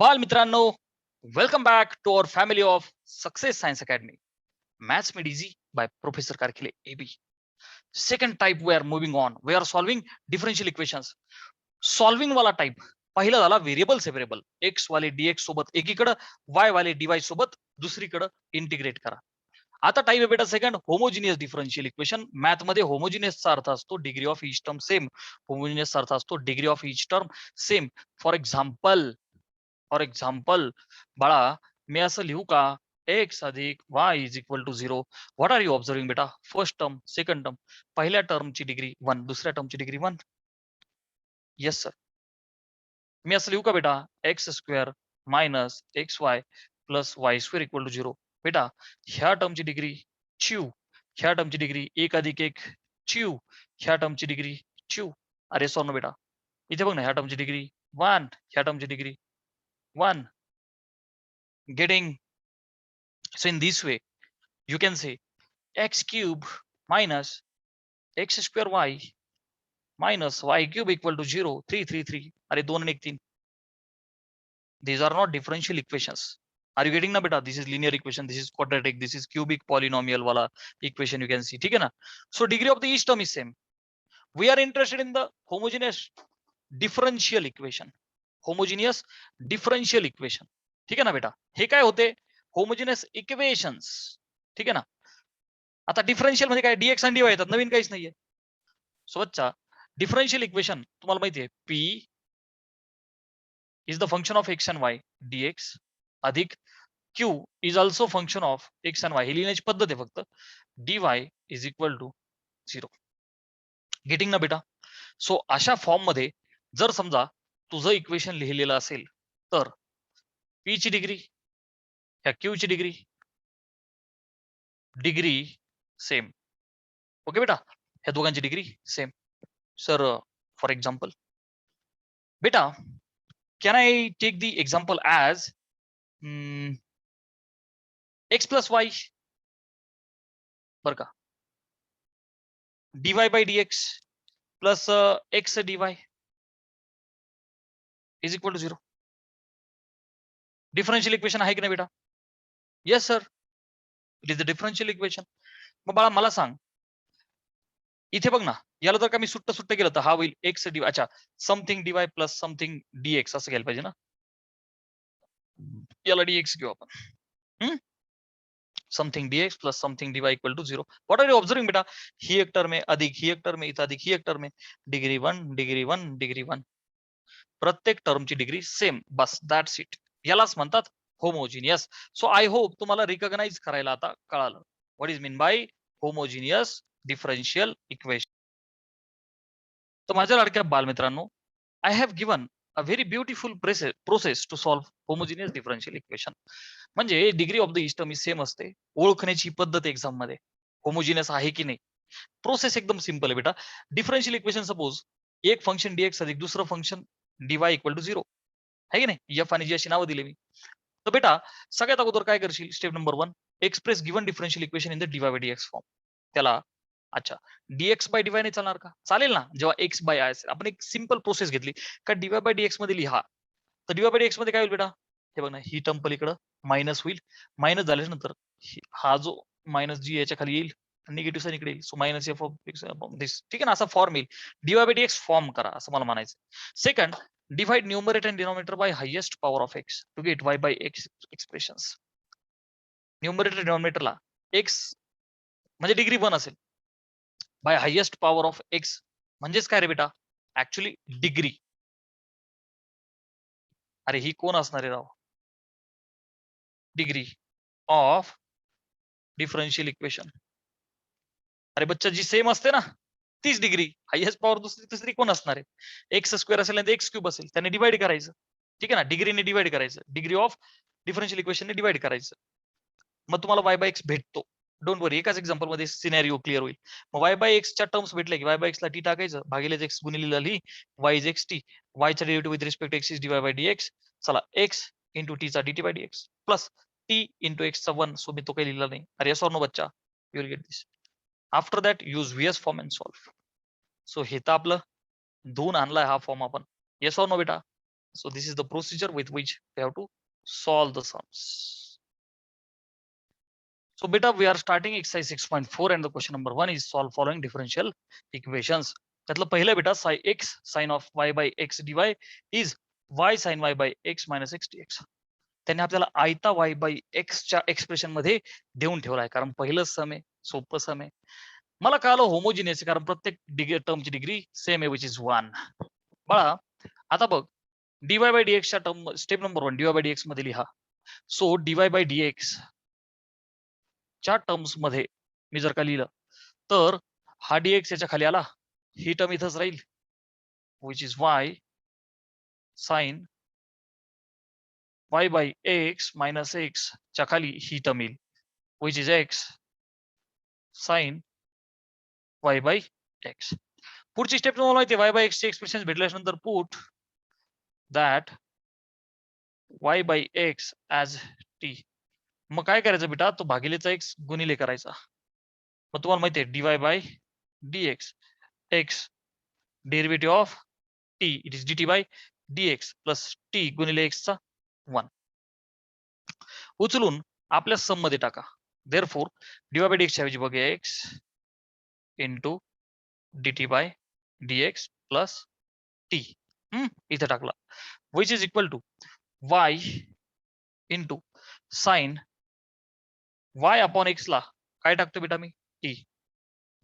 बाल मित्रांनो, welcome back to our family of Success Science Academy. Maths Made Easy by Professor Karkile AB. Second type we are moving on. We are solving differential equations. Solving वाला type पहिला झाला variable separable. x वाले dx सोबत एकीकडे, y वाले dy सोबत दुसरीकडे integrate करा. आता टाईप आहे बेटा second homogeneous differential equation. Math मध्ये होमोजिनियसचा अर्थ असतो degree of each term same. होमोजिनियसचा अर्थ असतो degree of each term same. For example बाळा, मी असं लिहू का x अधिक y is equal to 0. What are you observing बेटा? फर्स्ट टर्म, सेकंड टर्म, पहिल्या टर्मची डिग्री 1, दुसऱ्या टर्मची डिग्री 1. Yes sir. मी असं लिहू का बेटा x square minus X Y plus y square equal to 0. बेटा ह्या टर्मची डिग्री च्यू, ह्या टर्मची डिग्री 1 अधिक 1 च्यू, ह्या टर्मची डिग्री च्यू. अरे सॉर बेटा, इथे बघ ना, ह्या टर्मची डिग्री 1, ह्या टर्मची degree 1. Getting so in this way you can say x cube minus x square y minus y cube equal to 0. 3 3 3. अरे 2 आणि 1 3. These are not differential equations. Are you getting ना बेटा? This is linear equation, this is quadratic, this is cubic polynomial वाला equation you can see. ठीक है ना? So degree of the each term is same. We are interested in the homogeneous differential equation. Homogeneous differential equation. ठीक आहे ना बेटा? हे काय होते? Homogeneous equations. ठीक आहे ना? आता डिफरन्शियल मध्ये काय डीएक्स आणि डीवाय येतात, नवीन काहीच नाहीये. सो बच्चा, डिफरन्शियल इक्वेशन तुम्हाला माहिती आहे, P is the function of X and Y DX अधिक Q is also function of X and Y. ही लिहिण्याची पद्धत आहे फक्त. DY is equal to 0. Getting ना बेटा? सो अशा फॉर्म मध्ये जर समजा तुझं इक्वेशन लिहिलेलं असेल तर पी ची डिग्री ह्या क्यू ची डिग्री सेम. ओके बेटा, ह्या दोघांची degree same. Sir for example बेटा, can I take the example as X plus Y बर का, DY by DX plus X DY is equal to 0. Differential equation आहे की नाही बेटा? Yes sir, it is the differential equation. मग बाळा मला सांग, इथे बघ ना, याला जर का मी सुट्ट केलं तर हा होईल एक्स डी. अच्छा, something dy plus something dx असं घ्यायला पाहिजे ना. याला डीएक्स घेऊ आपण. Something dx plus something dy equal to 0. What are you observing बेटा? ही एक टर्म आहे अधिक ही एक टर्म आहे, इथं अधिक ही एक टर्म आहे. Degree 1 degree 1 degree 1. प्रत्येक टर्मची डिग्री सेम. बस दॅट्स इट. यालाच म्हणतात होमोजिनियस. सो आय होप तुम्हाला रिकॉग्नाइज करायला आता कळालं what is mean by homogeneous differential equation. तर माझ्या लाडक्या बालमित्रांनो, I have given a very beautiful process to solve homogeneous differential equation. म्हणजे degree of the each term same असते. ओळखण्याची पद्धत एक्झाम मध्ये होमोजिनियस आहे की नाही. प्रोसेस एकदम सिंपल आहे बेटा. डिफरन्शियल इक्वेशन सपोज एक फंक्शन डीएक्स अधिक दुसरं फंक्शन डीवाय इक्वल टू 0 आहे की नाही. एफ आणि जी अशी नावं दिली मी. तर बेटा सगळ्यात अगोदर काय करशील, step number 1, express given differential equation in the dy by dx form. त्याला अच्छा डीएक्स बाय डीवाय नाही चालणार का? चालेल ना. जेव्हा एक्स बाय आय असेल, आपण एक सिंपल प्रोसेस घेतली का डीवाय बाय डीएक्स मध्ये लिहा. तर डीवाय बाय डीएक्स मध्ये काय होईल बेटा? हे बघ ना, ही टर्म पलीकडं मायनस होईल. मायनस झाल्याच्या नंतर हा जो मायनस जी याच्या खाली येईल, निगेटिव्ह साइन इकडे येईल. So minus F of X this. ठीक आहे ना, असा फॉर्म येईल. डीवाय बाय डीएक्स फॉर्म करा असं मला म्हणायचं. Second, divide numerator and denominator by highest power of x to get y by x expressions. Numerator डिनॉमिनेटरला x म्हणजे डिग्री 1 असेल, by highest power of x म्हणजेच काय रे बेटा? Actually degree. अरे ही कोण असणार आहे राव? Degree of differential equation. अरे बच्चा, जी सेम असते ना तीच डिग्री. हायेस्ट पॉवर दुसरी कोण असणार आहे? एक्स स्क्वेअर असेल आणि एक्स क्यूब असेल, त्याने डिवाइड करायचं. ठीक आहे ना, डिग्रीने डिवाइड करायचं. डिग्री ऑफ डिफरन्शियल इक्वेशनने डिवाइड करायचं. मग तुम्हाला वाय बाय एक्स भेटतो. डोंट वरी, एकाच एक्झाम्पल मध्ये सिनेरिओ क्लिअर होईल. मग वाय बाय एक्सच्या टर्म्स भेटले की वाय बाय एक्सला टी टाकायचं, भागिले एक्स गुणिले लिही वाय इज एक्स टी. वायचा derivative with respect X is DY by DX. चला, एक्स इंटू टीचा DT by DX plus T into एक्सचा 1. सो मी तो काही लिहिला नाही. अरे येस ऑर नो बच्चा? You will get this. After that use VS form and solve. So हे तर आपलं 2 आणलाय हा फॉर्म आपण. येस ऑर नो बेटा? So this is the procedure with which we have to solve the sums. So beta, we are starting exercise 6.4 and the question number 1 is solve following differential equations. त्यातलं पहिलं बेटा x sin of y by x dy is y sin y by x minus x dx. त्यांनी आपल्याला आयता y by x च्या expression मध्ये देऊन ठेवला आहे, कारण पहिलं सम आहे, सोपं सम आहे. मला कळालं होमोजिनियस, कारण प्रत्येक टर्मची डिग्री सेम आहे, विच इज 1. बाळा आता बघ, dy by dx च्या term step number 1 dy by dx मध्ये लिहा. सो dy by dx च्या टर्म्स मध्ये मी जर का लिहिलं तर हा dx याच्या खाली आला, ही टर्म इथंच राहील, which is y sin y by x minus x च्या खाली ही टर्म येईल, which is x sin y by x. पुढची स्टेप तुम्हाला माहिती आहे, y by x चे एक्सप्रेशन भेटल्यानंतर put that y by x as t. मग काय करायचं बेटा, तो भागिलेचा x गुणिले करायचा. मग तुम्हाला माहिती आहे dy by dx x derivative of t it is dt by dx plus t गुणिले x चा 1 उचलून आपल्या सम मध्ये टाका. देअरफॉर dy by dx च्या ऐवजी बघूया x into dt by dx plus t इथे टाकला, which is equal to y into sine y upon x ला काय टाकतो बेटा मी, t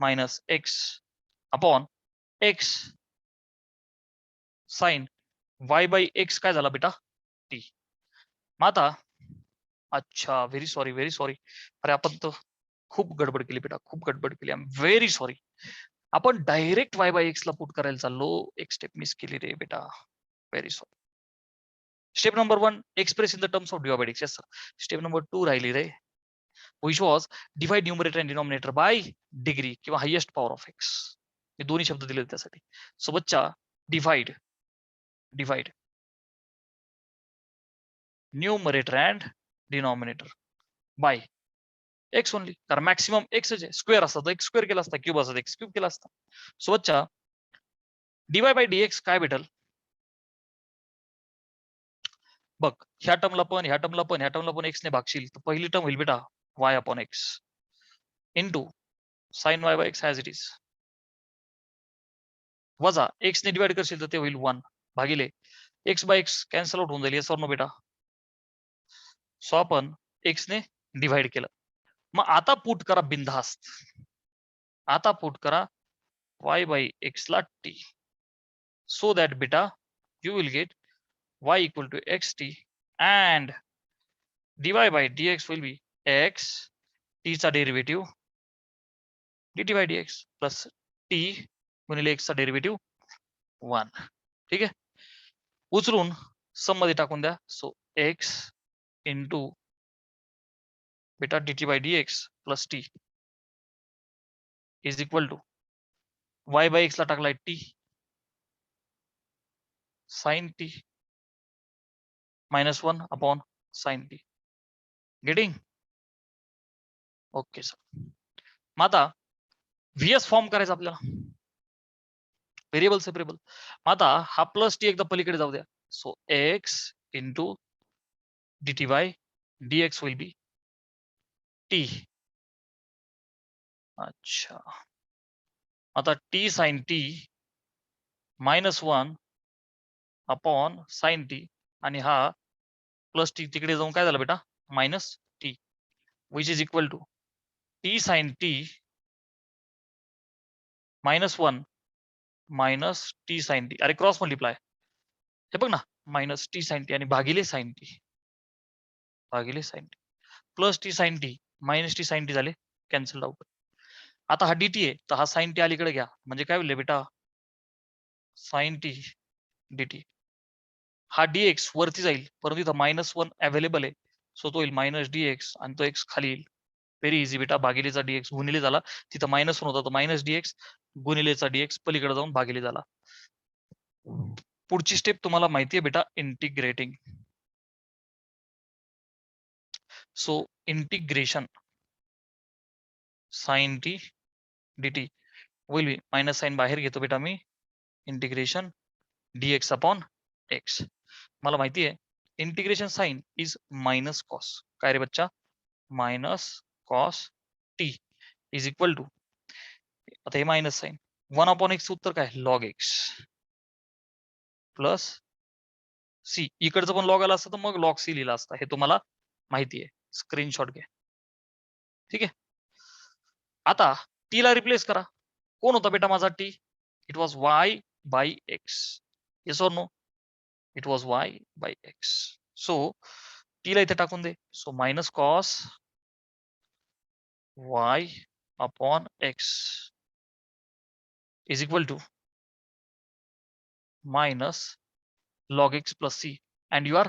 minus x upon x sine y by x काय झाला बेटा, t. मग आता अच्छा, व्हेरी सॉरी, अरे आपण तर खूप गडबड केली बेटा, खूप गडबड केली, आय एम व्हेरी सॉरी. आपण डायरेक्ट y बाय x ला पुट करायला चाललो, एक स्टेप मिस केली रे बेटा, very sorry. Step number 1 express in the terms of dy by dx. Step number 2 राहिली रे, which was divide numerator and denominator by degree किंवा highest power of x. हे दोन्ही शब्द दिले त्यासाठी. सो बच्चा divide numerator and denominator bye x only, कारण maximum x आहे, स्क्वेअर असता तर x स्क्वेअर केला असता, क्यूब असता x क्यूब केला असता. सो बच्चा dy by dx काय भेटल बघ, ह्या टर्मला पण ह्या टर्मला पण ह्या टर्मला पण x ने भागशील तर पहिली टर्म होईल बेटा y upon x into sine y by x as it is, वजा x ने डिवाइड करशील तर ते होईल 1 भागिले x by x cancel out होऊन जाईल, yes or no बेटा. सो आपण x ने डिवाइड केलं. मग आता पुट करा बिनधास्त, आता पुट करा y बाय x ला t, सो दॅट बेटा you will get y equal to xt and dy by dx will be x t चा derivative dt by dx plus t गुणिले x चा डेरिव्हेटिव्ह 1. ठीक आहे, उचलून सम मध्ये टाकून द्या. सो x इंटू बेटा dt by dx plus t is equal to y by x ला टाकलाय t sine t minus 1 upon sine t. Getting okay sir. मग आता व्हीएस फॉर्म करायचा आपल्याला, व्हेरिएबल सेपरेबल. आता हा प्लस टी एकदा पलीकडे जाऊ द्या. So x into dt by dx will be t. अच्छा, आता t sine t minus 1 upon sine t आणि हा प्लस टी तिकडे जाऊन काय झालं बेटा minus t, which is equal to t sine t minus 1 minus t sine t. अरे क्रॉस मल्टिप्लाय, हे बघ ना, मायनस टी साइन टी आणि भागिले sine t plus t sine t minus t sine t झाले कॅन्सल आउट. आता हा dt आहे तर हा साइन टी अलीकडे घ्या, म्हणजे काय होईल बेटा साइन टी dt. हा dx वरती जाईल, परंतु इथं मायनस 1 अवेलेबल आहे, सो तो होईल मायनस dx आणि तो x खाली येईल. व्हेरी इझी बेटा, भागिलेचा dx गुणिले झाला, तिथं मायनस 1 होता तो मायनस dx गुणिलेचा dx पलीकडे जाऊन भागिले झाला. पुढची स्टेप तुम्हाला माहिती आहे बेटा integrating. So integration sine t dt will be minus sine बाहेर घेतो बेटा मी, इंटिग्रेशन dx अपॉन x. मला माहिती आहे integration sine is minus cos. काय रे बच्चा? Minus cos t is equal to, आता हे मायनस साइन 1/x उत्तर काय लॉग एक्स प्लस सी. इकडचं पण लॉग आला असतं तर मग लॉग सी लिहिला असता. हे तुम्हाला माहिती आहे. स्क्रीनशॉट घ्या. ठीक आहे. आता टी ला रिप्लेस करा. कोण होता बेटा माझा T? It was Y by X. Yes or no? It was Y by X. So T ला इथे टाकून दे. So minus cos Y upon X is equal to minus log x plus C. And you are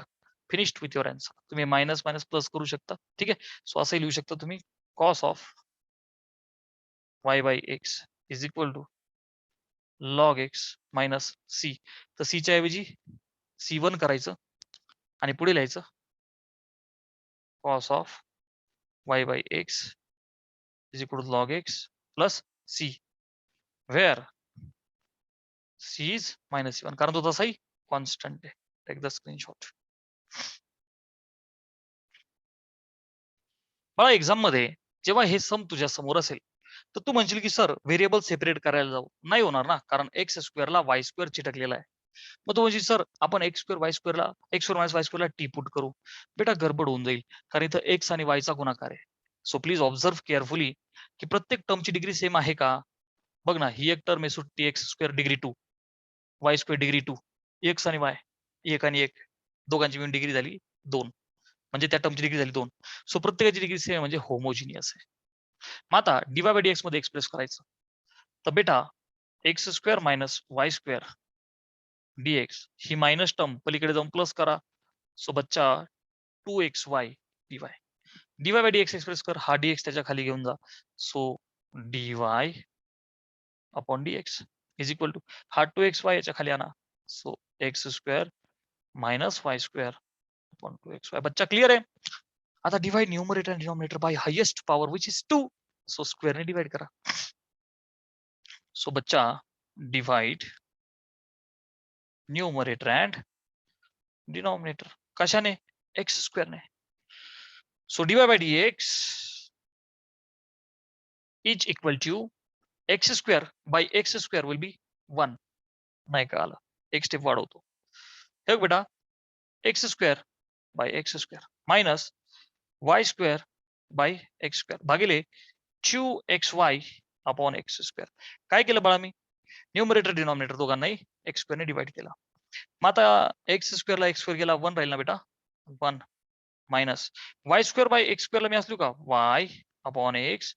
finished with your answer. तुम्ही minus minus plus करू शकता. ठीक आहे. So असं लिहू शकता तुम्ही cos of Y by x is equal to log X minus C. तर सीच्या ऐवजी C1 करायचं आणि पुढे लिहायचं cos of Y by x is equal to log x plus c, where c is minus C1, कारण तो तसाही कॉन्स्टंट आहे. Take the screenshot. मला एक्झाम मध्ये जेव्हा हे सम तुझ्या समोर असेल तर तू म्हणशील की सर व्हेरिएबल सेपरेट करायला जाऊ. नाही होणार ना, कारण एक्स स्क्वेअरला वाय स्क्वेअर चिटकलेला आहे. मग तू म्हणशील सर आपण एक्स स्क्वेअर वाय स्क्वेअरला एक्स स्क्वेअर मायनस वाय स्क्वेअरला टी पुट करू. बेटा गडबड होऊन जाईल, कारण इथं एक्स आणि वायचा गुणाकार आहे. सो प्लीज ऑब्झर्व केअरफुली की प्रत्येक टर्मची डिग्री सेम आहे का. बघ ना, ही एक टर्म आहे सुट्टी x square degree 2, Y square degree 2, x आणि वाय एक आणि एक, दोघांची मिळून डिग्री झाली 2, म्हणजे त्या टर्मची डिग्री झाली 2. सो प्रत्येकाची डिग्री सेम म्हणजे होमोजिनियस आहे. मग आता डीवाय बाय डीएक्स मध्ये एक्सप्रेस करायचं तर बेटा x square minus Y square DX ही मायनस टर्म पलीकडे जाऊन प्लस करा. सो बच्चा 2xy dy. DY by DX express कर, हा डीएक्स त्याच्या खाली घेऊन जा. So dy upon DX is equal to हा 2xy याच्या खाली आणा. So x square minus Y square upon 2xy. बच्चा क्लिअर आहे. आता divide numerator and denominator by highest power which is 2. So स्क्वेअरने डिवाइड करा. सो बच्चा डिवाइड न्यूमरेटर अँड डिनॉमिनेटर कशाने? एक्स स्क्वेअरने. So divide by dx is equal to X square by x square will be 1. नाही का आलं? एक step वाढवतो. हे बेटा x square by x square minus Y square by x square भागिले 2xy अपॉन एक्स स्क्वेअर. काय केलं बाळा मी? न्यूमरेटर डिनॉमिनेटर दोघांनाही एक्स स्क्वेअरने डिवाइड केला. मग आता एक्स स्क्वेअरला एक्स स्क्वेअर गेला 1 राहील ना बेटा 1 minus Y square by X स्क्वेअरला मी असलो का वाय अपॉन एक्स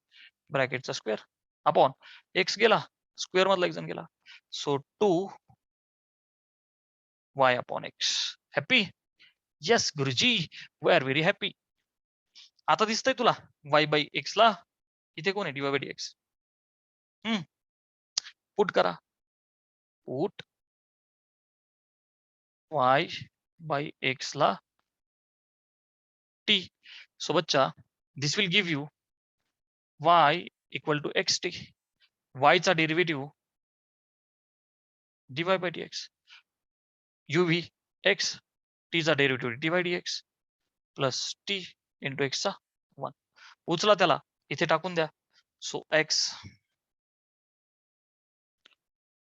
ब्रॅकेटचा स्क्वेअर अपॉन एक्स गेला स्क्वेअर मधला एक जण गेला. So 2y upon X. Happy? Yes गुरुजी, वी आर व्हेरी हॅपी. आता दिसतंय तुला y बाय एक्स ला इथे कोण आहे? dy by dx. पुट करा. पुट y बाय एक्स ला t. सो बच्चा this will give you y equal to xt. y चा derivative dy by dx uv x t चा derivative dy by dx plus t into x चा 1. उचला त्याला इथे टाकून द्या. So x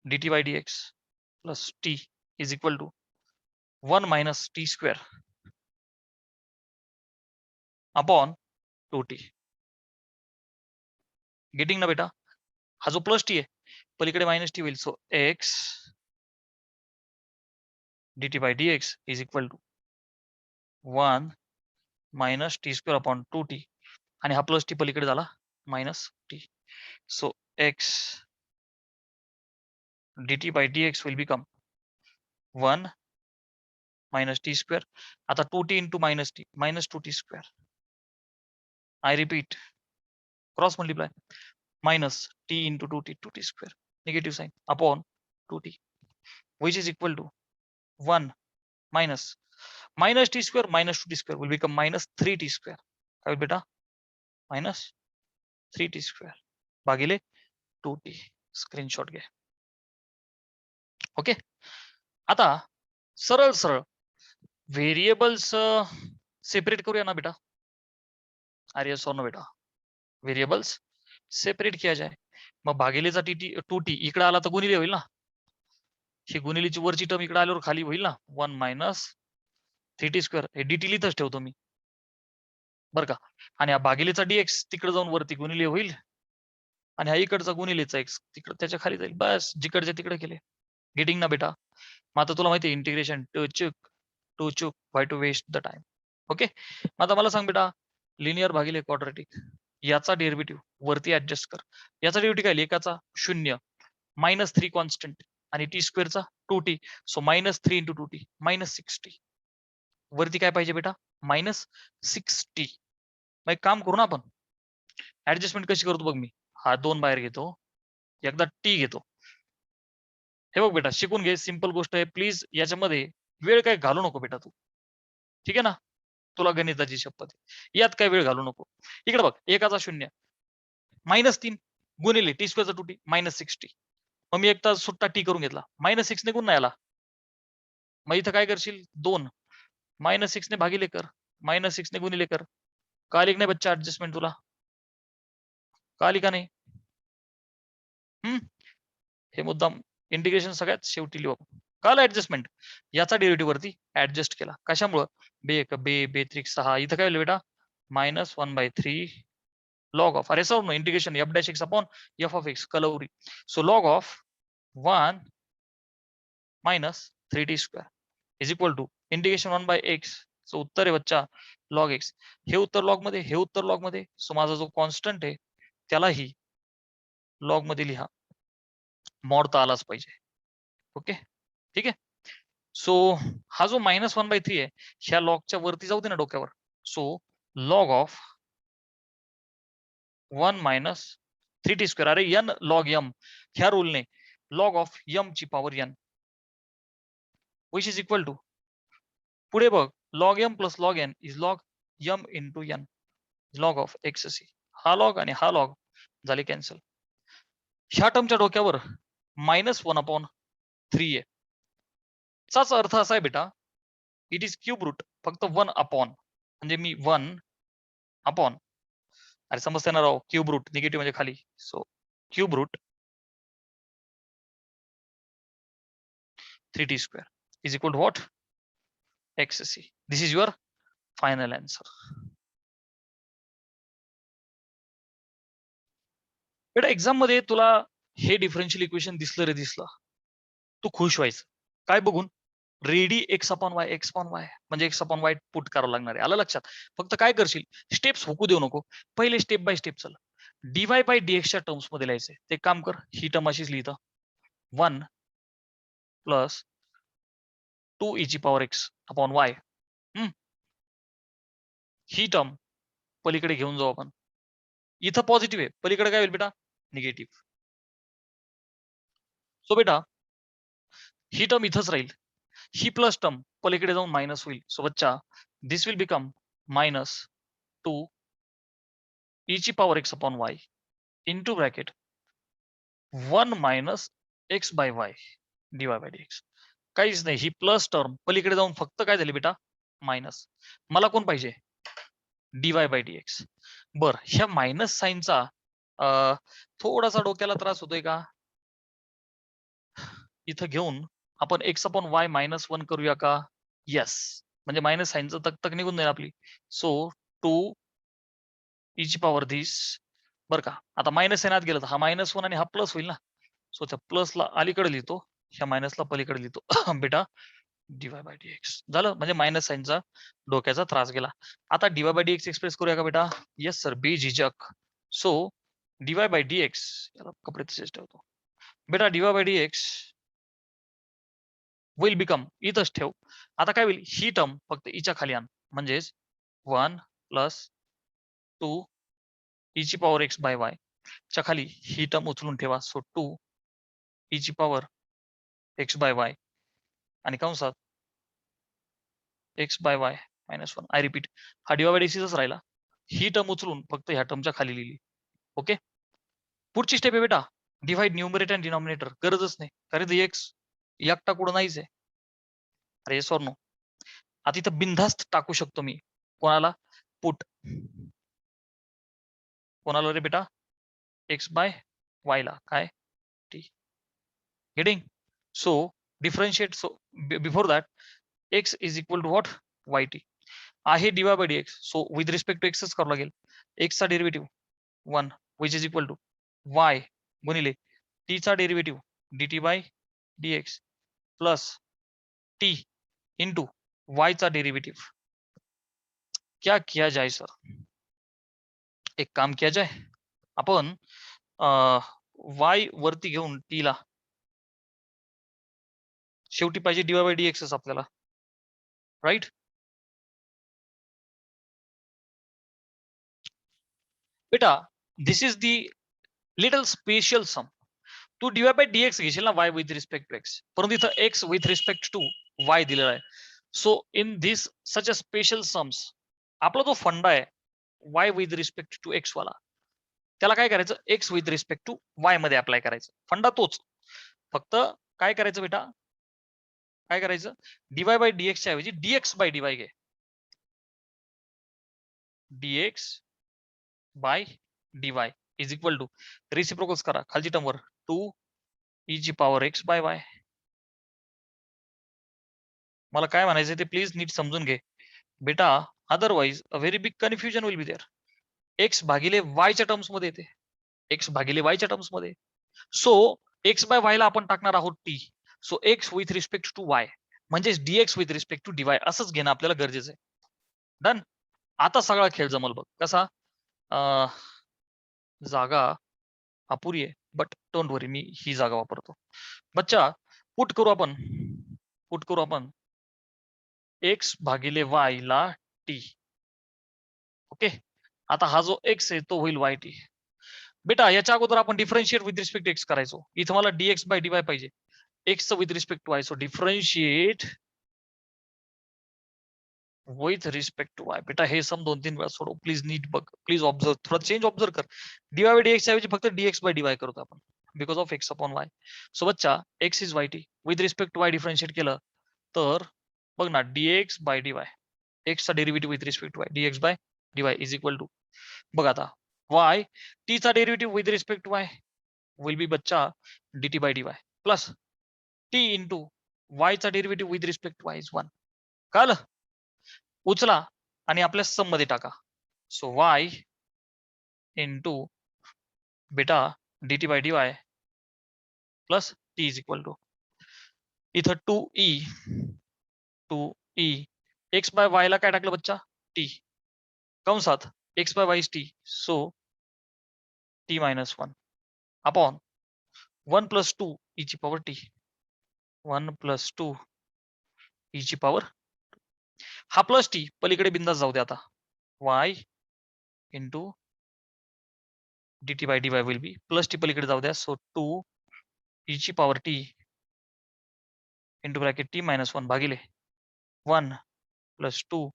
dt by dx plus t is equal to 1 minus t square upon 2t. Getting ना बेटा? हा जो प्लस टी आहे पलीकडे मायनस टी होईल. So x dt by dx is equal to 1 minus t square upon 2t आणि हा plus t पलीकडे झाला minus t. So x dt by dx will become 1 minus t square. आता 2t into minus t minus 2t square. I repeat cross multiply minus t into 2t square negative sign upon 2t which is equal to 1 minus minus t square minus 2t square will become minus 3t square. काय होईल बेटा? Minus 3t square भागिले 2t. Screenshot घ्या. Okay. आता सरळ सरळ variables separate करूया ना बेटा. अरे येस और नो बेटा. व्हेरिएबल्स सेपरेट किया जाए. मग भागिलेचा टी 2t इकडे आला तर गुणिले होईल ना. ही गुणिलेची वरची टर्म इकडे आल्यावर खाली होईल ना. 1 मायनस 3t स्क्वेअर. हे dt लिहितच ठेवतो मी बरं का. आणि हा भागिलेचा dx तिकडे जाऊन वरती गुणिले होईल आणि हा इकडचा गुणिलेचा x तिकडे त्याच्या खाली जाईल. बस जिकडच्या तिकडे केले. गेटिंग ना बेटा. मग आता तुला माहिती आहे इंटिग्रेशन टू चुक why to waste the time. Okay. आता मला सांग बेटा लिनियर भागिले क्वाड्रॅटिक याचा डेरिव्हेटिव्ह वरती ऍडजस्ट कर. याचा डेरिव्हेटिव्ह काय एकाचा 0 -3 कॉन्स्टंट आणि T स्क्वेअरचा 2t. So -3 × 2t -6t. वरती काय पाहिजे बेटा -6t. मग एक काम करू ना आपण ऍडजस्टमेंट कशी करतो बघ मी. हा 2 बाहेर घेतो एकदा टी घेतो. हे बघ बेटा शिकून घे सिंपल गोष्ट आहे प्लीज. याच्यामध्ये वेळ काय घालू नको बेटा तू. ठीक आहे ना. तुला गणिताची शपथ आहे. यात काय वेळ घालू नको. इकडे बघ एकाचा 0 -3 गुणिले टी स्क्वेअरचा 2t -6t. मग मी एकटा सुट्टा टी करून घेतला. -6 ने गुण नाही आला. मग इथं काय करशील 2 -6 ने भागिले कर -6 ने गुणिले कर. कळाली की नाही बच्चा ऍडजस्टमेंट तुला. कळाली का नाही. हे मुद्दाम इंटिग्रेशन सगळ्यात शेवटी लिहू. कळलं ऍडजस्टमेंट. याचा डेरिव्हेटिव्ह वरती ऍडजस्ट केला. कशामुळं बे एक बे बे त्रिक 6 इथं काय होईल बेटा -1/3 log of अरे sir integration f dash x upon f of x कलवरी. So log of 1 - 3t square is equal to integration 1/x. So उत्तर आहे बच्चा log x. हे उत्तर लॉग मध्ये हे उत्तर लॉग मध्ये. सो माझा जो कॉन्स्टंट आहे त्यालाही लॉग मध्ये लिहा. मोडता आलाच पाहिजे. ओके ठीक आहे. सो हा जो -1/3 आहे ह्या लॉगच्या वरती जाऊ दे ना डोक्यावर. So log of 1 - 3t square. अरे n लॉग m ह्या रूलने लॉग ऑफ m ची power n which is equal to पुढे बघ log m plus log n is log m into n log of xc. हा लॉग आणि हा log झाले कॅन्सल. ह्या टर्मच्या डोक्यावर -1/3 आहे. चाच अर्थ असा आहे बेटा इट इज क्यूब रूट फक्त 1 अपॉन म्हणजे मी 1 अपॉन अरे समजते ना राव क्यूब रूट निगेटिव्ह म्हणजे खाली. So cube root 3t square is equal to what xc. This is your final answer. बेटा एक्झाम मध्ये तुला हे डिफरन्शियल इक्वेशन दिसलं रे दिसलं तू खुश व्हायचं. काय बघून ready x upon Y x upon Y म्हणजे एक्स अपॉन वाय पुट करावं लागणार आहे. आलं लक्षात. फक्त काय करशील स्टेप्स हुकू देऊ नको. पहिले स्टेप बाय स्टेप चल. डीवाय बाय डीएक्स च्या टर्म्स मध्ये लिहायचंय. ते काम कर ही टर्म अशीच लिहितं 1 प्लस 2 ची पॉवर एक्स अपॉन वाय. ही टर्म पलीकडे घेऊन जाऊ आपण. इथं पॉझिटिव्ह आहे पलीकडे काय होईल बेटा निगेटिव्ह. सो बेटा ही टर्म इथंच राहील. ही प्लस टर्म पलीकडे जाऊन मायनस होईल. सो बच्चा दिस विल बिकम -2 ची power x upon y into bracket 1 - x by y dy by dx. काहीच नाही. ही प्लस टर्म पलीकडे जाऊन फक्त काय झाली बेटा मायनस. मला कोण पाहिजे डीवाय बाय डीएक्स. बर ह्या मायनस साईनचा थोडासा डोक्याला त्रास होतोय का. इथं घेऊन आपण एक्स अपॉन वाय -1 करूया का. येस म्हणजे मायनस साईनचं तक तक निघून जाईल आपली. सो 2 ची पॉवर दिस बर का. आता मायनस साईन आत गेलं तर हा -1 आणि हा प्लस होईल ना. सो त्या प्लसला अलीकडे लिहितो ह्या मायनसला पलीकडे लिहितो बेटा डीवाय बाय डीएक्स. झालं म्हणजे मायनस साईनचा डोक्याचा त्रास गेला. आता डीवाय बाय डीएक्स एक्सप्रेस करूया का बेटा. येस सर बी झिजक. सो डीवाय बाय डीएक्स याला कपडे तसेच ठेवतो बेटा. Dy by dx will become इथंच ठेव. आता काय होईल ही टर्म फक्त इच्या खाली आण म्हणजेच 1 प्लस 2 ची पॉवर एक्स बाय वाय च्या खाली ही टर्म उचलून ठेवा. सो 2 ची पॉवर एक्स बाय वाय आणि कंसात x by y -1. I repeat हा डीवाय बाय डीएक्सच राहिला. ही टर्म उचलून फक्त ह्या टर्मच्या खाली लिहिली. ओके पुढची स्टेप आहे बेटा डिवाइड न्यूमरेटर आणि डिनॉमिनेटर. गरजच नाही कारण एक्स एकटा कुठं नाहीच आहे. अरे येस और नो. आता इथं बिनधास्त टाकू शकतो मी कोणाला, पुट कोणाला रे बेटा, एक्स बाय वाय ला काय T getting. So differentiate, so before that X is equal to what, Y T आहे dy by dx. So with respect to एक्सच करावं लागेल. एक्स चा derivative 1 which is equal to Y गुणिले T चा derivative dt by dx plus T into Y चा derivative. क्या किया जाए सर, एक काम किया जाए, आपण वाय वरती घेऊन टी ला, शेवटी पाहिजे dy बाय dx आपल्याला, राईट. बेटा this is the little special sum. तू dy बाय dx घेशील ना y with respect to x, परंतु इथं x with respect to y दिलेला आहे. So in this such a special sums, आपला जो फंडा आहे y with respect to x वाला, त्याला काय करायचं, x with respect to y मध्ये अप्लाय करायचं. फंडा तोच, फक्त काय करायचं बेटा, काय करायचं, dy बाय dx च्या ऐवजी dx बाय dy घे, dx by dy is equal to reciprocals करा खालची टर्मवर 2 e ची पॉवर x बाय y. मला काय म्हणायचं ते प्लीज नीट समजून घे बेटा, otherwise a very big confusion will be there. X भागिले वाय च्या टर्म्स मध्ये येते, एक्स भागिले वाय च्या टर्म्स मध्ये. सो एक्स बाय वाय ला आपण टाकणार आहोत T. So X with respect to Y म्हणजे DX with respect to DY असंच घेणं आपल्याला गरजेचं आहे. डन. आता सगळा खेळ जमल बघ कसा. जागा अपुरी आहे बट डोंट वरी, मी ही जागा वापरतो. बच्चा पुट करू आपण, पुट करू आपण एक्स भागिले वाय ला टी. ओके, आता हा जो एक्स आहे तो होईल वाय टी. बेटा याच्या अगोदर आपण डिफरन्शिएट विथ रिस्पेक्ट एक्स करायचो, इथं मला डीएक्स बाय डीवाय पाहिजे, X with respect to Y. So differentiate with respect to Y. बेटा हे सम 2-3 वेळा सोडव प्लीज, नीट बघ प्लीज, ऑब्झर्व, थोडा चेंज ऑब्झर्व कर. डीवाय बाय डीएक्स ऐवजी फक्त डीएक्स बाय डीवाय करतो आपण because of X upon Y. So बच्चा X is Y T, with respect to Y differentiate केलं तर बघ ना, डीएक्स बाय डीवाय, एक्स चा derivative with respect to Y DX by DY is equal to, बघ आता वाय टी चा derivative with respect to Y will be बच्चा dt by DY plus T into Y चा derivative with respect to Y is 1. कळलं, उचला आणि आपल्या sum मध्ये टाका. सो वाय इंटू बेटा dt by DY plus T is equal to, इथं 2e एक्स बाय वाय ला काय टाकलं बच्चा, टी कंसात x by y t. So t minus 1 upon 1 plus 2 e ची पॉवर टी, 1 प्लस 2 ई ची पॉवर. हा प्लस टी पलीकडे बिंदास जाऊ दे आता, y into dt by dy will be plus t पलीकडे जाऊ द्या. सो 2 ई ची power t into bracket t minus 1 भागिले 1 प्लस 2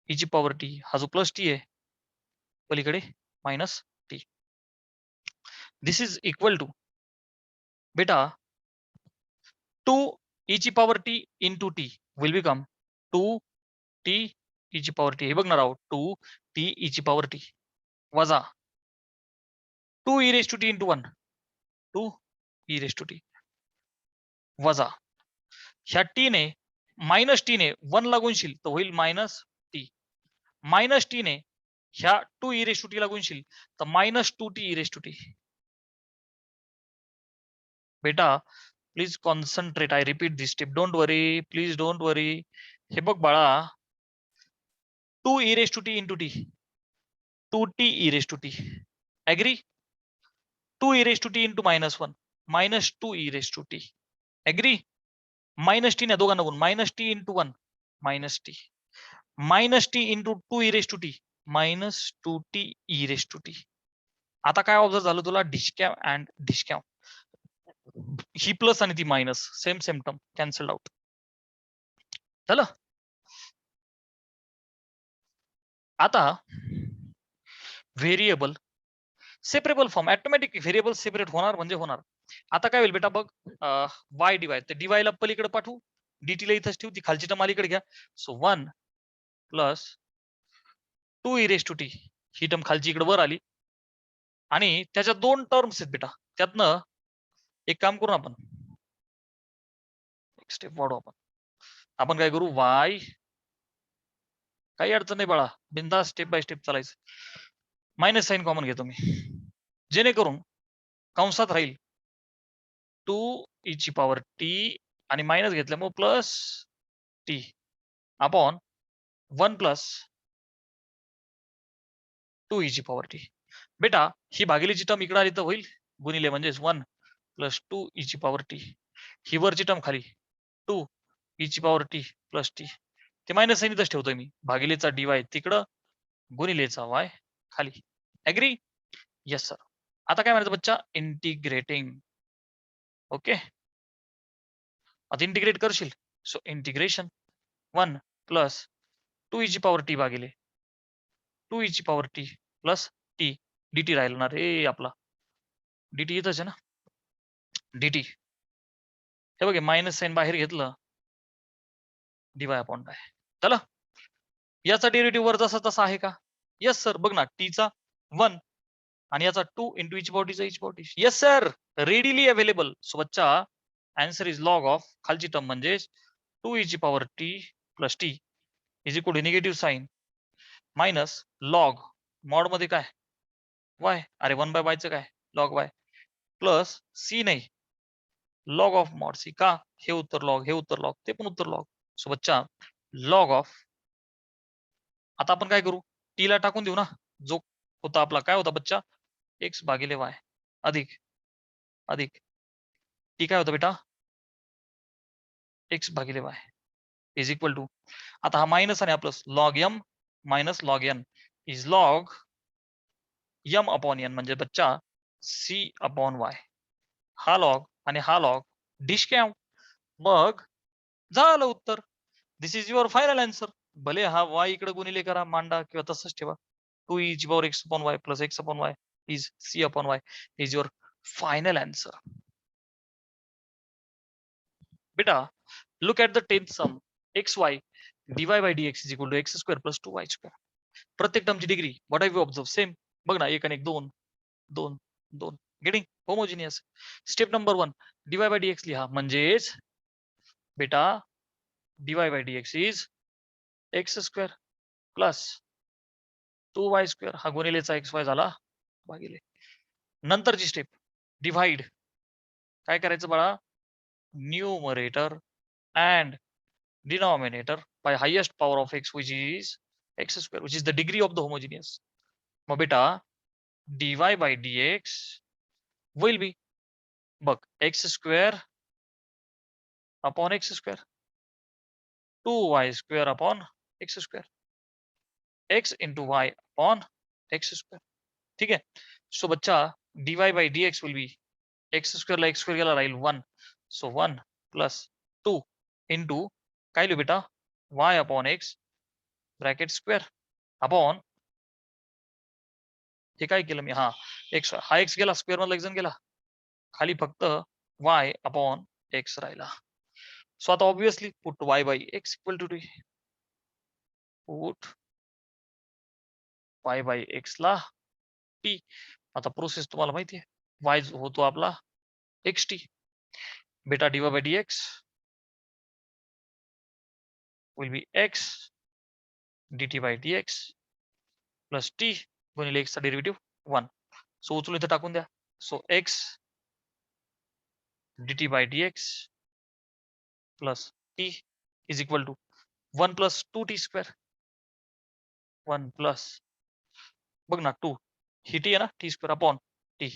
ई ची पॉवर टी, हा जो प्लस टी आहे पलीकडे minus t. This is equal to बेटा 2 ई ची power t into t will become 2 t e ची पॉवर टी. हे बघणार आहोत 2 टी ई ची पॉवर टी वजा 2 e raise to t into 1, 2 e raise to t वजा ह्या टी ने मायनस टी ने 1 ला गुणशील तर होईल मायनस टी, मायनस टी ने ह्या 2 ई रेस टू टी ला गुणशील तर minus 2 t e raise to t. बेटा please concentrate, I repeat this step, don't worry please don't worry. हे बघ बाळा 2 e raise to t into t, 2 t e raise to t, agree. 2 e raise to t into minus 1 minus 2 e raise to t, agree. Minus t ने दोघांना गुण, minus t into 1 minus t, minus t into 2 e raise to t minus 2 t e raise to t. आता काय observe झालं तुला, डिस्कॅम and डिस्कॅम, he plus आणि ती minus same same term cancel out झालं. आता variable separable form, automatic variable separate होणार म्हणजे होणार. आता काय होईल बेटा बघ, वाय डीवाय, तर डीवाय ला पलीकडे पाठवू, dt ला इथंच ठेवू, ती खालची टर्म अलीकडे घ्या. So 1 plus 2 e raised to t, he term खालची इकडे वर आली आणि त्याच्या दोन टर्म्स आहेत बेटा. त्यातनं एक काम करू आपण, एक स्टेप वाढू आपण. आपण काय करू, y, काही अडचण नाही बाळा, बिंदास स्टेप बाय स्टेप चालायचं. मायनस साइन कॉमन घेतो मी, जेणेकरून कंसात राहील 2 e ची पॉवर t आणि मायनस घेतल्यामुळे plus t upon 1 plus 2 e ची पॉवर t. बेटा ही भागिलेची टर्म इकडे आली तर होईल गुणिले, म्हणजेच 1 प्लस 2 e ची पॉवर t, ही वरची टर्म खाली 2 e ची पॉवर t प्लस t, ते मायनस साइन इथंच ठेवतोय मी. भागिलेचा dy तिकडं, गुणिलेचा y खाली. ऍग्री? Yes sir. आता काय म्हणायचं बच्चा, इंटिग्रेटिंग. ओके, आता इंटिग्रेट करशील. सो इंटिग्रेशन 1 प्लस 2 e ची पॉवर t भागिले 2 e ची power t plus t dt राहिला ना रे आपला. dt इथंच आहे ना, dt हे बघे मायनस साइन बाहेर घेतलं, dy अपॉन काय. चला, याचा डेरिव्हेटिव्ह वर जसा तसा आहे का? Yes sir. बघ ना, t चा 1 आणि याचा 2 into each power t, each power t. Yes sir, readily available. So बच्चा आन्सर इज लॉग ऑफ खालची टर्म म्हणजे 2 e ची power t plus t is equal to negative sign minus log mod मध्ये काय y, अरे 1 by y चं काय log y plus c नाही, लॉग ऑफ मॉड c. का? हे उत्तर लॉग, हे उत्तर लॉग, ते पण उत्तर लॉग. सो बच्चा लॉग ऑफ, आता आपण काय करू, t ला टाकून देऊ ना, जो होता आपला काय होता बच्चा, x भागिले y अधिक अधिक t काय होतं बेटा, x भागिले y इज इक्वल टू, आता हा मायनस आणि हा plus, log m minus log n is log m upon n, म्हणजे बच्चा c अपॉन y. हा लॉग आणि हा लॉग डिश काय, मग झालं उत्तर. दिस इज युअर फायनल आन्सर. भले हा y इकडे गुणिले करा, मांडा किंवा तसंच ठेवा. 2 e ची power x upon y plus x upon y is c upon y is your final answer. बेटा look at the 10th sum, xy dy by dx is equal to x square plus 2y square. प्रत्येक टर्मची degree what have you observe, same. बघ ना, 1 आणि 1 2 2 2, getting homogeneous. Step number 1, dy by dx लिहा, म्हणजेच बेटा dy by dx is x square plus 2y square, हा गुणिलेचा xy झाला भागिले. नंतरची स्टेप डिव्हाइड, काय करायचं बाळा, numerator and denominator by highest power of x, which is x square, which is the degree of the homogeneous. मग बेटा dy by dx will be, बघ, x square upon x square 2y square upon x square x into y upon x square. ठीक है. So बच्चा dy by dx will be x square ला x square गेला राहील 1, so 1 plus 2 into काय लिहू बेटा, y upon x bracket square upon, हे काय केलं मी, हा x, हा x गेला स्क्वेअर मधला, एक जण गेला खाली, फक्त y अपॉन x राहिला. सो आता obviously put y by x equal to t, put y by x ला t. आता प्रोसेस तुम्हाला माहिती आहे, y होतो आपला xt. बेटा dy by dx will be x dt by dx plus t गुणिले x चा डेरिव्हेटिव्ह 1. सो उचलून इथे टाकून द्या. So x dt by dx plus t is equal to 1 plus 2t square, 1 plus, बघ ना 2, ही t आहे ना, t स्क्वेअर अपॉन t,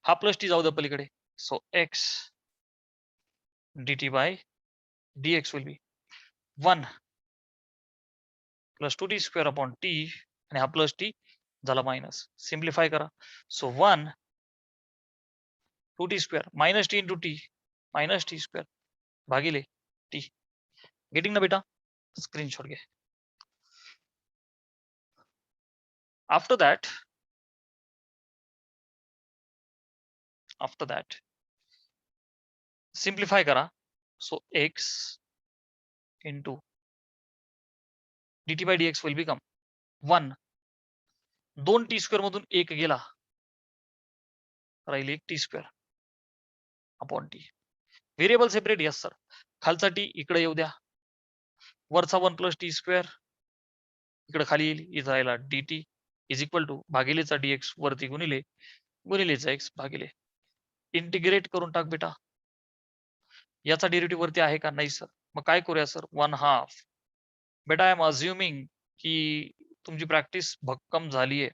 हा प्लस t जाऊ द्या पलीकडे. So x dt by dx will be 1 plus 2t square upon t, आणि हा प्लस t झाला मायनस. सिम्प्लिफाय करा. So 1 2t square minus t into t minus t square भागिले t. Getting ना बेटा, स्क्रीनशॉट घे. आफ्टर दैट सिंप्लिफाय करा. So x into dt by dx will become 1. 2 T square मधून 1 गेला, राहील 1 T square upon T. Variable separate, yes sir. खालचा T इकडे येऊ द्या, वरचा 1 प्लस टी स्क्वेअर इकडे खाली येईल, इथं राहिला dt इज इक्वल टू भागिलेचा dx वरती गुणिले गुणिलेचा x भागिले. इंटिग्रेट करून टाक बेटा. याचा डेरिव्हेटिव्ह वरती आहे का? नाही सर. मग काय करूया सर? 1/2. बेटा आय एम अज्युमिंग की तुमची प्रॅक्टिस भक्कम झालीये.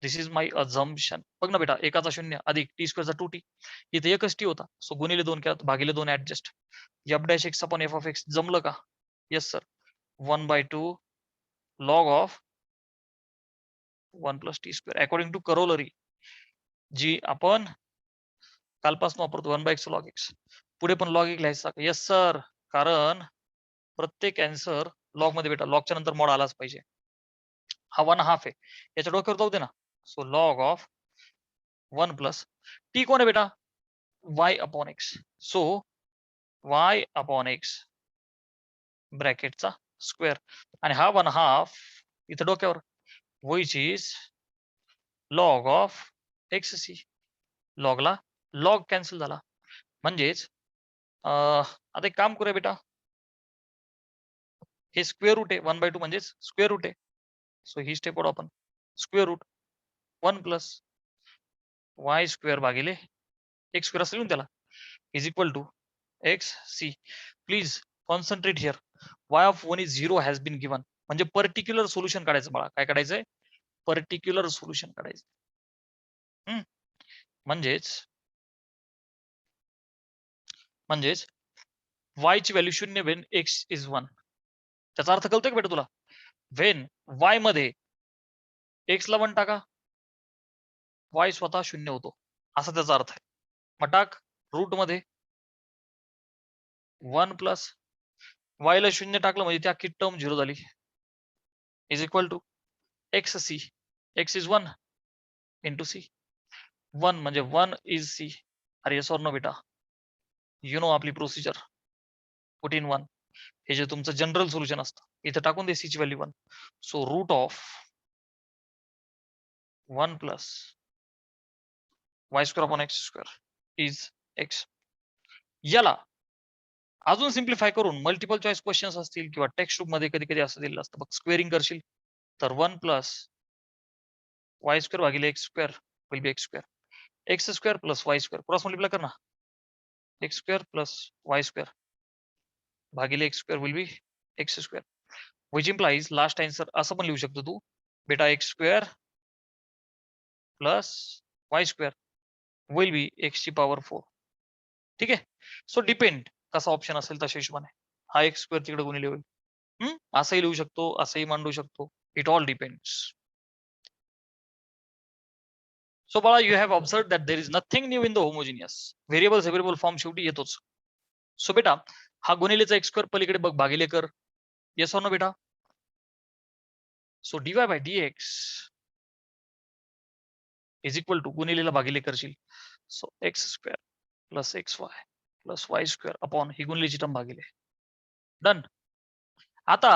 दिस इज माय अझम्पशन. बघ ना बेटा, एकाचा 0 अधिक टी स्क्वेअरचा 2t. इथे एकच टी होता, सो गुणिले 2 केला भागिले 2 adjust. f dash x upon f of x जमलं का? Yes sir. 1/2 log of 1 plus t square according to corollary, जी आपण कालपासून वापरतो. 1/x log x. पुढे पण लॉग 1 लिहायचा. Yes sir. कारण प्रत्येक आन्सर लॉग मध्ये बेटा, लॉगच्या नंतर मॉड आलाच पाहिजे. हा 1/2 आहे, याच्या डोक्यावर जाऊ दे ना. So log of 1 plus t कोण आहे बेटा? y upon x. So y upon x ब्रॅकेटचा स्क्वेअर आणि हा 1/2 इथं डोक्यावर, which is log of x c. लॉगला लॉग कॅन्सल झाला, म्हणजेच आता एक काम करूया बेटा, हे स्क्वेअर रूट आहे 1/2 म्हणजेच स्क्वेअर रूट आहे. सो ही स्टेप वर आपण square root 1 plus y square भागिले एक्स स्क्वेअर असं लिहून त्याला is equal to x c. Please concentrate here. y of 1 is 0 has been given. म्हणजे पर्टिक्युलर सोल्युशन काढायचं बाळा. काय काढायचंय? पर्टिक्युलर सोल्युशन काढायचं. म्हणजेच म्हणजेच y ची व्हॅल्यू 0 वेन x इज 1. त्याचा अर्थ कळतोय का बेटा तुला? वेन y मध्ये x ला 1 टाका, y स्वतः 0 होतो, असा त्याचा अर्थ आहे. मग टाक रूट मध्ये 1 प्लस y ला 0 टाकलं म्हणजे त्या अख्खी टर्म 0 झाली. Is equal to x c. X is 1 into c. 1 म्हणजे 1 इज सी. अरे येस ऑर नो बेटा? यु नो आपली प्रोसिजर. Put in 1. हे जे तुमचं जनरल सोल्युशन असतं, इथं टाकून दे सी ची value 1. So root of 1 plus y square upon x square is x. याला अजून सिम्प्लिफाय करून मल्टिपल चॉईस क्वेश्चन्स असतील किंवा टेक्स्ट बुक मध्ये कधी कधी असं दिलेलं असतं बघ, स्क्वेअरिंग करशील तर 1 प्लस वाय स्क्वेअर भागिले x square will be x square. X square plus y square cross multiply कर ना. X square plus y square भागिले x square will be x square. Which implies last answer असं पण लिहू शकतो तू बेटा, x square plus y square will be x ची पॉवर 4. ठीक आहे. सो डिपेंड कसा ऑप्शन असेल तशा हिशोबाने हा एक्स स्क्वेअर तिकडे गुणिले होईल. असंही लिहू शकतो, असंही मांडू शकतो. It all depends. सो बाळा, you have observe that there is nothing new in the homogeneous. Variable separable form शेवटी येतोच. सो बेटा, हा गुणिलेचा एक्स स्क्वेअर पलीकडे बघ, भागिले कर. येस ऑर नो बेटा? So dy by dx is equal to गुणिलेला भागिले करशील. So x square plus x Y plus y square upon ही गुणिलेची टर्म भागिले. डन. आता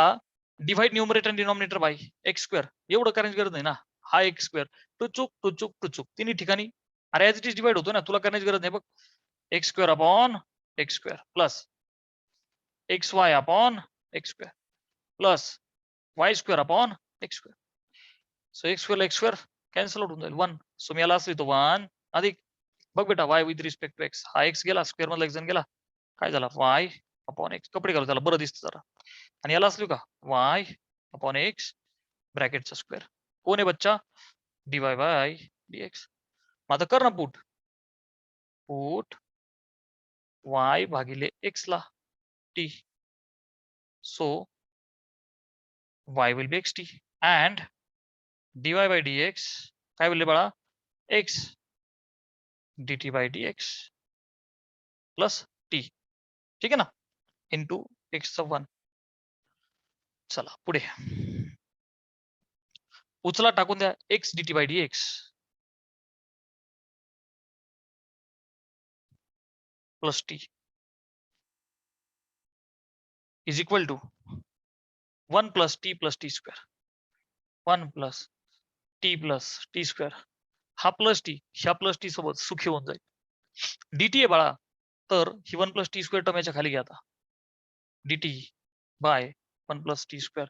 डिवाइड न्यूमरेटर आणि डिनॉमिनेटर बाय एक्स स्क्वेअर. एवढं करायची गरज नाही ना. हा एक्स स्क्वेअर टुचुक टुचुक टुचुक तिन्ही ठिकाणी अरे ऍज इट इज डिवाइड होतो ना, तुला करण्याची गरज नाही. बघ, x square upon x square plus x Y upon x square plus y square upon x square. So x square cancel out होऊन जाईल 1. सो मी याला असली तो 1 अधिक बघ बेटा y with respect to x. हा एक्स गेला, स्क्वेअर मधला एक्स गेला, काय झाला वाय अपॉन एक्स. कपडे घालू त्याला बरं दिसतं जरा. आणि याला असलो का वाय अपॉन एक्स ब्रॅकेटचा स्क्वेअर. कोण आहे बच्चा? Dy by dx. मग आता कर ना पुट वाय भागिले एक्स ला t. So y will be x t and dy by dx काय बोलले बाळा? X dt by dx plus t. ठीक आहे ना, इंटू एक्स 1. चला पुढे उचला टाकून द्या x dt by dx plus t. is equal to 1 plus t square. 1 plus t square. हा प्लस टी ह्या प्लस टी सोबत सुखी होऊन जाईल. dt आहे बाळा, तर ही 1 प्लस टी स्क्वेअर टर्म याच्या खाली घ्या आता. dt by 1 plus t square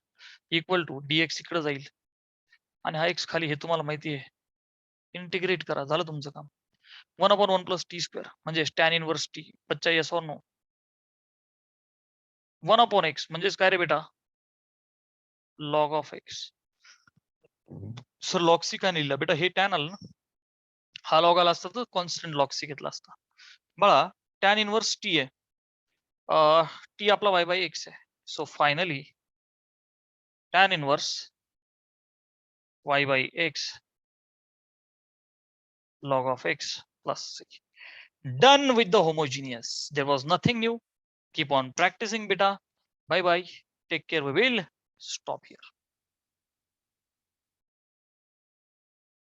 equal to dx इकडे जाईल आणि हा x खाली, हे तुम्हाला माहिती आहे. इंटिग्रेट करा, झालं तुमचं काम. 1/1 प्लस टी स्क्वेअर म्हणजे टॅन इनवर्स टी. बच्चा येस और नो? 1/x म्हणजेच काय रे बेटा? Log of x. Sir log c काय नाही लिहिलं बेटा? हे टॅन आलं ना, हा लॉग आला असता तर कॉन्स्टंट लॉग सी घेतला असता. बाळा टॅन इनवर्स टी आहे, टी आपला y बाय एक्स आहे. So finally tan inverse y by x log of x plus c. Done with the homogeneous. There was nothing new. Keep on practicing, beta. Bye bye. Take care. We will stop here.